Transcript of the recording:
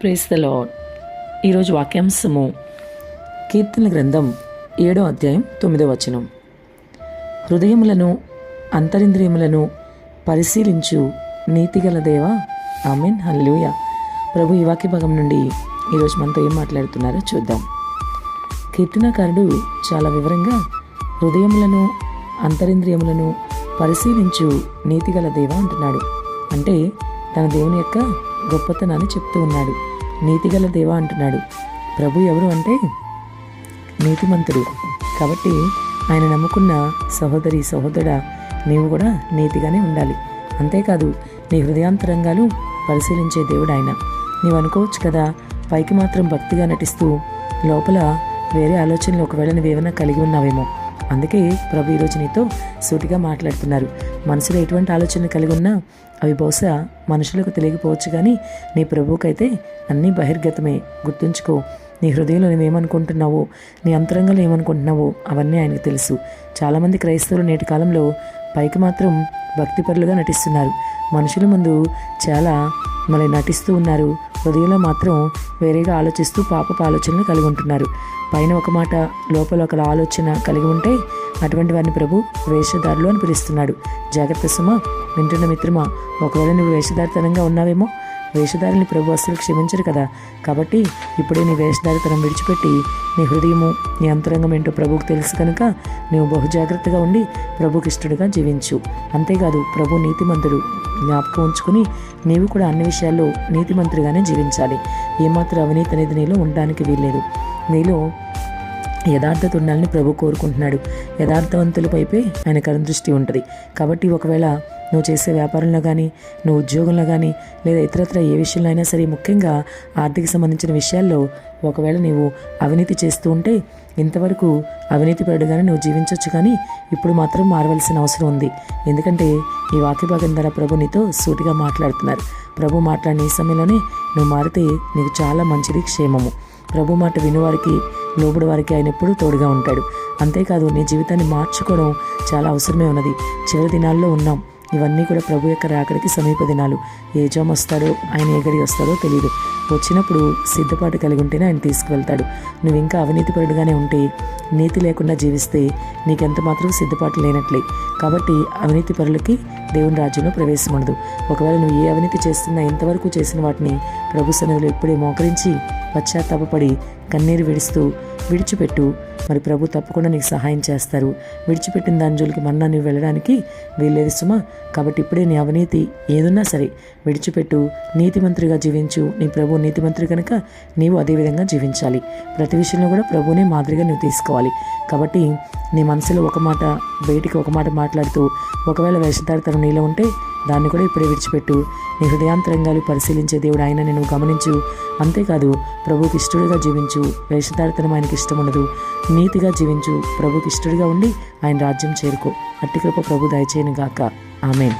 Praise the lord. ఈరోజు వాక్యాంశము కీర్తన గ్రంథం 7వ అధ్యాయం 9వ వచనం. హృదయములను అంతరింద్రియములను పరిశీలించు నీతిగల దేవా. ఆమెన్. హల్లెలూయా. ప్రభు ఈ వాక్య భాగం నుండి ఈరోజు మనతో ఏం మాట్లాడుతున్నారో చూద్దాం. కీర్తనాకారుడు చాలా వివరంగా హృదయములను అంతరింద్రియములను పరిశీలించు నీతిగల దేవా అంటున్నాడు. అంటే తన దేవుని యొక్క గొప్పతనాన్ని చెప్తూ ఉన్నాడు. నీతిగల దేవా అంటున్నాడు. ప్రభు ఎవరు అంటే నీతిమంతుడు. కాబట్టి ఆయన నమ్ముకున్న సహోదరి సహోదరుడా, నీవు కూడా నీతిగానే ఉండాలి. అంతేకాదు, నీ హృదయాంతరంగాలు పరిశీలించే దేవుడు ఆయన. నీవు అనుకోవచ్చు కదా, పైకి మాత్రం భక్తిగా నటిస్తూ లోపల వేరే ఆలోచనలు ఒకవేళ నువ్వేమైనా కలిగి ఉన్నావేమో. అందుకే ప్రభు ఈరోజు నీతో సూటిగా మాట్లాడుతున్నారు. మనసులో ఎటువంటి ఆలోచనలు కలిగి ఉన్నా అవి బహుశా మనుషులకు తెలియకపోవచ్చు, కానీ నీ ప్రభువుకైతే అన్నీ బహిర్గతమే. గుర్తుంచుకో, నీ హృదయంలో నువ్వేమనుకుంటున్నావో, నీ అంతరంగంలో ఏమనుకుంటున్నావో అవన్నీ ఆయనకు తెలుసు. చాలామంది క్రైస్తవులు నేటి కాలంలో పైకి మాత్రం భక్తిపరులుగా నటిస్తున్నారు. మనుషుల ముందు చాలా మళ్ళీ నటిస్తూ ఉన్నారు. హృదయంలో మాత్రం వేరేగా ఆలోచిస్తూ పాపపు ఆలోచనలు కలిగి ఉంటున్నారు. పైన ఒక మాట, లోపల ఒక ఆలోచన కలిగి ఉంటే అటువంటి వారిని ప్రభు వేషధారులు అని పిలుస్తున్నాడు. జాగ్రత్త సుమా, వింటున్న మిత్రమా. ఒకవేళ నువ్వు వేషధారితనంగా ఉన్నావేమో, వేషధారిని ప్రభు అస్సలు క్షమించరు కదా. కాబట్టి ఇప్పుడే నీ వేషధారితనం విడిచిపెట్టి నీ హృదయము, నీ అంతరంగం ఏంటో ప్రభువుకు తెలుసు కనుక నీవు బహుజాగ్రత్తగా ఉండి ప్రభుకి ఇష్టడుగా జీవించు. అంతేకాదు, ప్రభు నీతిమంతుడు. జ్ఞాపకం ఉంచుకుని నీవు కూడా అన్ని విషయాల్లో నీతిమంతుడిగానే జీవించాలి. ఏమాత్రం అవినీతి అనేది నీలో ఉండడానికి వీల్లేదు. నీలో యథార్థత ఉండాలని ప్రభు కోరుకుంటున్నాడు. యథార్థవంతుల వైపే ఆయన కనుదృష్టి ఉంటుంది. కాబట్టి ఒకవేళ నువ్వు చేసే వ్యాపారంలో కానీ, నువ్వు ఉద్యోగంలో కానీ, లేదా ఇతరత్ర ఏ విషయంలో అయినా సరే, ముఖ్యంగా ఆర్థిక సంబంధించిన విషయాల్లో ఒకవేళ నీవు అవినీతి చేస్తూ ఉంటే, ఇంతవరకు అవినీతి పరుడుగానే నువ్వు జీవించవచ్చు, కానీ ఇప్పుడు మాత్రం మారవలసిన అవసరం ఉంది. ఎందుకంటే ఈ వాక్య భాగం ద్వారా ప్రభు నీతో సూటిగా మాట్లాడుతున్నారు. ప్రభు మాట్లాడిన ఈ సమయంలోనే నువ్వు మారితే నీకు చాలా మంచిది, క్షేమము. ప్రభు మాట వినువారికి, లోబడి వారికి ఆయన ఎప్పుడూ తోడుగా ఉంటాడు. అంతేకాదు, నీ జీవితాన్ని మార్చుకోవడం చాలా అవసరమే ఉన్నది. చివరి దినాల్లో ఉన్నాం. ఇవన్నీ కూడా ప్రభు యొక్క రాకడికి సమీప దినాలు. ఏ జామ్ వస్తాడో, ఆయన ఏ గడి వస్తాడో తెలియదు. వచ్చినప్పుడు సిద్ధపాటు కలిగి ఉంటేనే ఆయన తీసుకువెళ్తాడు. నువ్వు ఇంకా అవినీతిపరుడుగానే ఉంటే, నీతి లేకుండా జీవిస్తే నీకెంత మాత్రం సిద్ధపాటు లేనట్లే. కాబట్టి అవినీతి పరులకి దేవుని రాజ్యంలో ప్రవేశం ఉండదు. ఒకవేళ నువ్వు ఏ అవినీతి చేస్తున్నా, ఇంతవరకు చేసిన వాటిని ప్రభు సన్నిధిలో ఇప్పుడే మోకరించి పశ్చాత్తాపడి కన్నీరు విడిచిపెట్టు. మరి ప్రభు తప్పకుండా నీకు సహాయం చేస్తారు. విడిచిపెట్టిన దాని జోలికి మన్నా నువ్వు వెళ్ళడానికి వీల్లేదు సుమా. కాబట్టి ఇప్పుడే నీ అవినీతి ఏదున్నా సరే విడిచిపెట్టు. నీతిమంతుడిగా జీవించు. నీ ప్రభు నీతిమంతుడు కనుక నీవు అదేవిధంగా జీవించాలి. ప్రతి విషయంలో కూడా ప్రభువునే మాదిరిగా నువ్వు తీసుకోవాలి. కాబట్టి నీ మనసులో ఒక మాట, బయటికి ఒక మాట మాట్లాడుతూ ఒకవేళ వేషధారితనం నీలో ఉంటే దాన్ని కూడా ఇప్పుడే విడిచిపెట్టు. నీ హృదయాంతరంగాలు పరిశీలించే దేవుడు ఆయన నువ్వు గమనించు. అంతేకాదు, ప్రభుకి ఇష్టడుగా జీవించు. వేషధారితనం ఆయనకి ఇష్టం ఉండదు. నీతిగా జీవించు. ప్రభుకి ఇష్టడుగా ఉండి ఆయన రాజ్యం చేరుకో. అట్టి కృప ప్రభు దయచేయను గాక. ఆమేన్.